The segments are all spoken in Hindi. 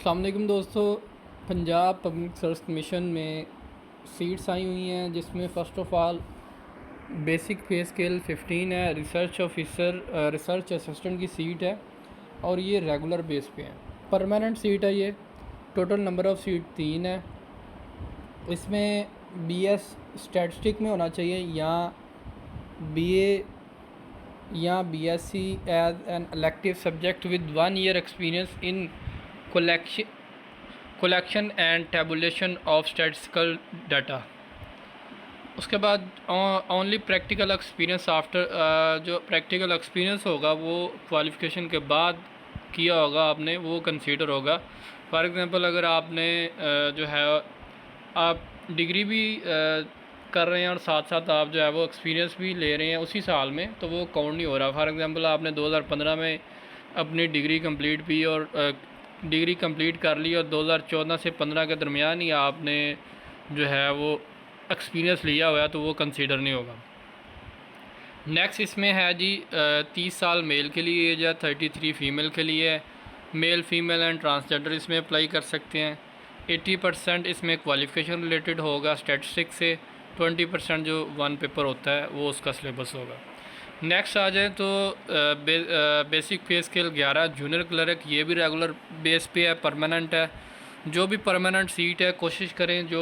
अस्सलाम वालेकुम दोस्तों। पंजाब पब्लिक सर्विस कमीशन में सीट्स आई हुई हैं जिसमें फ़र्स्ट ऑफ़ ऑल बेसिक पे स्केल 15 है। रिसर्च ऑफिसर रिसर्च असिस्टेंट की सीट है और ये रेगुलर बेस पे है। परमानेंट सीट है ये। टोटल नंबर ऑफ़ सीट 3 है। इसमें बीएस स्टैटिस्टिक में होना चाहिए या बीए या BSc as an elective subject with 1 year experience in collection and tabulation of statistical data. उसके बाद ओनली प्रैक्टिकल एक्सपीरियंस आफ्टर जो प्रैक्टिकल एक्सपीरियंस होगा वो क्वालिफ़िकेशन के बाद किया होगा आपने, वो कंसीडर होगा। फॉर एग्ज़ाम्पल अगर आपने जो है आप डिग्री भी कर रहे हैं और साथ साथ आप जो है वो एक्सपीरियंस भी ले रहे हैं उसी साल में, तो वो काउंट नहीं हो रहा। फॉर एग्ज़ाम्पल आपने 2015 में अपनी डिग्री कंप्लीट की और डिग्री कंप्लीट कर ली और 2014 से 15 के दरमियान ही आपने जो है वो एक्सपीरियंस लिया हुआ है, तो वो कंसीडर नहीं होगा। नेक्स्ट इसमें है जी 30 साल मेल के लिए एज है, 33 फ़ीमेल के लिए है। मेल फीमेल एंड ट्रांसजेंडर इसमें अप्लाई कर सकते हैं। 80% इसमें क्वालिफ़िकेशन रिलेटेड होगा स्टैटिस्टिक्स से। 20% जो वन पेपर होता है वो उसका सिलेबस होगा। नेक्स्ट आ जाए तो बेसिक पे स्केल 11 जूनियर क्लर्क, ये भी रेगुलर बेस पे है, परमानेंट है। जो भी परमानेंट सीट है कोशिश करें जो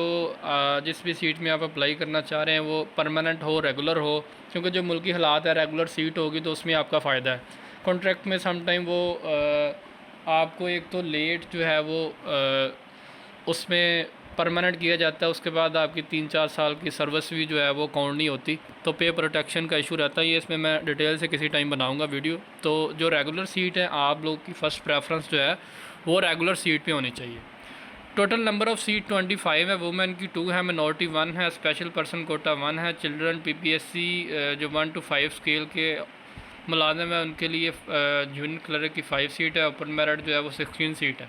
जिस भी सीट में आप अप्लाई करना चाह रहे हैं वो परमानेंट हो, रेगुलर हो, क्योंकि जो मुल्की हालात है रेगुलर सीट होगी तो उसमें आपका फ़ायदा है। कॉन्ट्रैक्ट में समटाइम वो आपको एक तो लेट जो है वो उसमें परमानेंट किया जाता है, उसके बाद आपकी 3-4 साल की सर्विस भी जो है वो काउंट नहीं होती, तो पे प्रोटेक्शन का इशू रहता है। ये इसमें मैं डिटेल से किसी टाइम बनाऊंगा वीडियो। तो जो रेगुलर सीट है आप लोग की फ़र्स्ट प्रेफरेंस जो है वो रेगुलर सीट पे होनी चाहिए। टोटल नंबर ऑफ़ सीट 25 है। वुमेन की 2 है, मिनॉरिटी 1 है, स्पेशल पर्सन कोटा 1 है। चिल्ड्रन पीपीएससी जो 1 to 5 स्केल के मुलाजिम है उनके लिए जूनियर क्लर्क की 5 सीट है। ओपन मेरिट जो है वो 16 सीट है।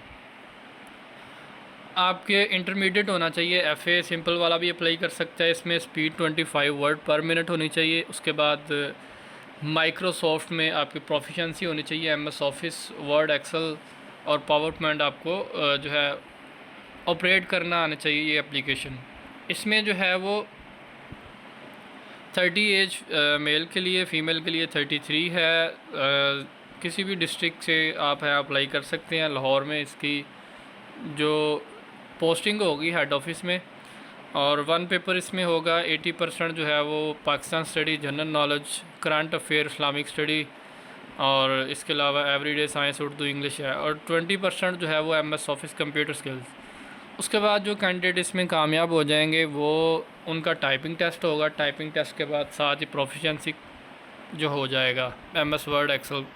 आपके इंटरमीडिएट होना चाहिए, एफए सिंपल वाला भी अप्लाई कर सकता है। इसमें स्पीड 25 वर्ड पर मिनट होनी चाहिए। उसके बाद माइक्रोसॉफ्ट में आपकी प्रोफिशेंसी होनी चाहिए, एमएस ऑफिस, वर्ड, एक्सेल और पावर पॉइंट आपको जो है ऑपरेट करना आना चाहिए ये एप्लीकेशन। इसमें जो है वो 30 एज मेल के लिए, फ़ीमेल के लिए 33 है। किसी भी डिस्ट्रिक्ट से आप है अप्लाई कर सकते हैं। लाहौर में इसकी जो पोस्टिंग होगी हेड ऑफिस में, और वन पेपर इसमें होगा। 80% जो है वो Pakistan study, general knowledge, current affair, Islamic study और इसके अलावा एवरीडे साइंस, उर्दू, इंग्लिश है। और 20% जो है वो एमएस ऑफिस कंप्यूटर स्किल्स। उसके बाद जो कैंडिडेट इसमें कामयाब हो जाएंगे वो उनका टाइपिंग टेस्ट होगा। टाइपिंग टेस्ट के बाद साथ ही प्रोफिशिएंसी जो हो जाएगा एमएस वर्ड, एक्सेल।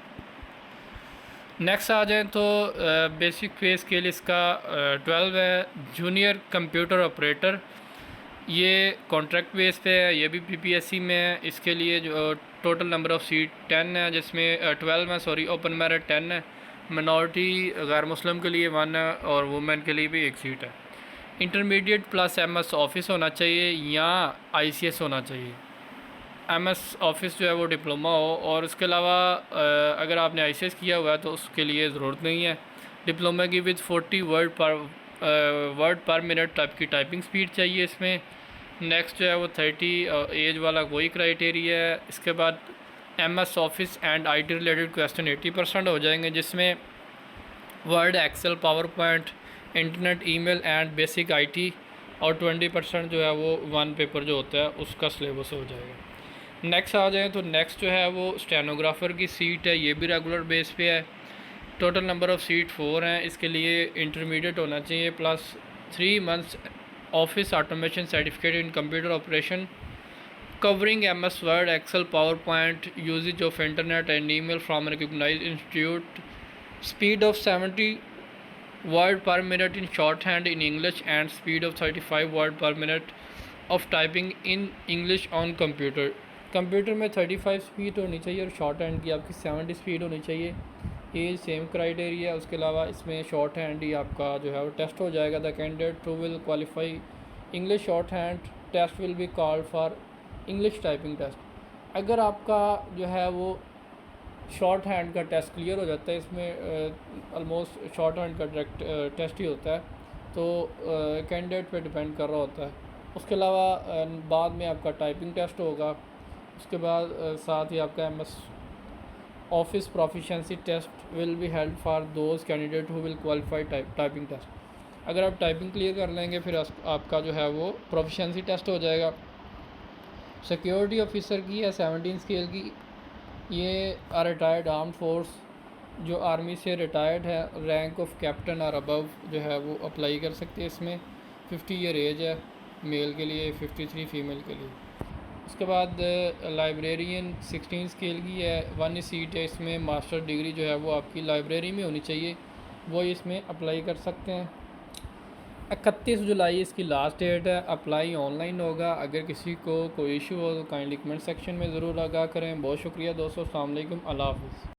नेक्स्ट आ जाए तो बेसिक पे स्केल इसका 12 है। जूनियर कंप्यूटर ऑपरेटर, ये कॉन्ट्रैक्ट बेस पे है, ये भी पीपीएससी में है। इसके लिए जो टोटल नंबर ऑफ़ सीट 10 है, जिसमें 12 में सॉरी ओपन मेरिट 10 है। मिनॉरिटी गैर मुस्लिम के लिए 1 है और वुमेन के लिए भी 1 सीट है। इंटरमीडिएट प्लस एमएस ऑफिस होना चाहिए या आईसीएस होना चाहिए। एमएस ऑफिस जो है वो डिप्लोमा हो, और इसके अलावा अगर आपने आईसीएस किया हुआ है तो उसके लिए ज़रूरत नहीं है। डिप्लोमा की with 40 word per minute type की टाइपिंग स्पीड चाहिए इसमें। नेक्स्ट जो है वो 30 एज वाला कोई क्राइटेरिया है। इसके बाद MS office and IT related question 80% हो जाएंगे, जिसमें word, excel, power point, internet, email and basic IT, और 20% जो है वो वन पेपर जो होता है उसका सिलेबस हो जाएगा। नेक्स्ट आ जाए तो नेक्स्ट जो है वो स्टेनोग्राफ़र की सीट है, ये भी रेगुलर बेस पे है। टोटल नंबर ऑफ़ सीट 4 हैं। इसके लिए इंटरमीडिएट होना चाहिए plus 3 months office automation certificate in computer operation covering MS word, excel, power point, usage of internet and email from recognised institute, speed of 70 word per minute in short hand in English and speed of 35 word per minute of typing in English on computer. Computer में 35 स्पीड होनी चाहिए और शॉर्ट हैंड की आपकी 70 स्पीड होनी चाहिए। ये सेम क्राइटेरिया है। उसके अलावा इसमें शॉर्ट हैंड ही आपका जो है वो टेस्ट हो जाएगा। The candidate who will qualify English short hand test will be called for English typing test. अगर आपका जो है वो शॉर्ट हैंड का टेस्ट क्लियर हो जाता है। इसमें ऑलमोस्ट शॉर्ट हैंड का डायरेक्ट टेस्ट ही होता है, तो कैंडिडेट पे डिपेंड कर रहा होता है। उसके अलावा बाद में आपका टाइपिंग टेस्ट होगा। उसके बाद साथ ही आपका MS office proficiency test will be held for those candidate who will qualify typing test. अगर आप टाइपिंग क्लियर कर लेंगे फिर आपका जो है वो प्रोफिशिएंसी टेस्ट हो जाएगा। सिक्योरिटी ऑफिसर की है 17 स्केल की। ये रिटायर्ड आर्म फोर्स जो आर्मी से रिटायर्ड है, रैंक ऑफ कैप्टन और अबव जो है वो अप्लाई कर सकते हैं। इसमें 50 ईयर एज है मेल के लिए, 53 फीमेल के लिए। उसके बाद लाइब्रेरियन 16 स्केल की है, 1 सीट है। इसमें मास्टर डिग्री जो है वो आपकी लाइब्रेरी में होनी चाहिए, वो इसमें अप्लाई कर सकते हैं। 31 जुलाई इसकी लास्ट डेट है। अप्लाई ऑनलाइन होगा। अगर किसी को कोई इशू हो तो काइंडली कमेंट सेक्शन में ज़रूर आगाह करें। बहुत शुक्रिया दोस्तों। अस्सलाम वालेकुम, अल्लाह हाफ़िज़।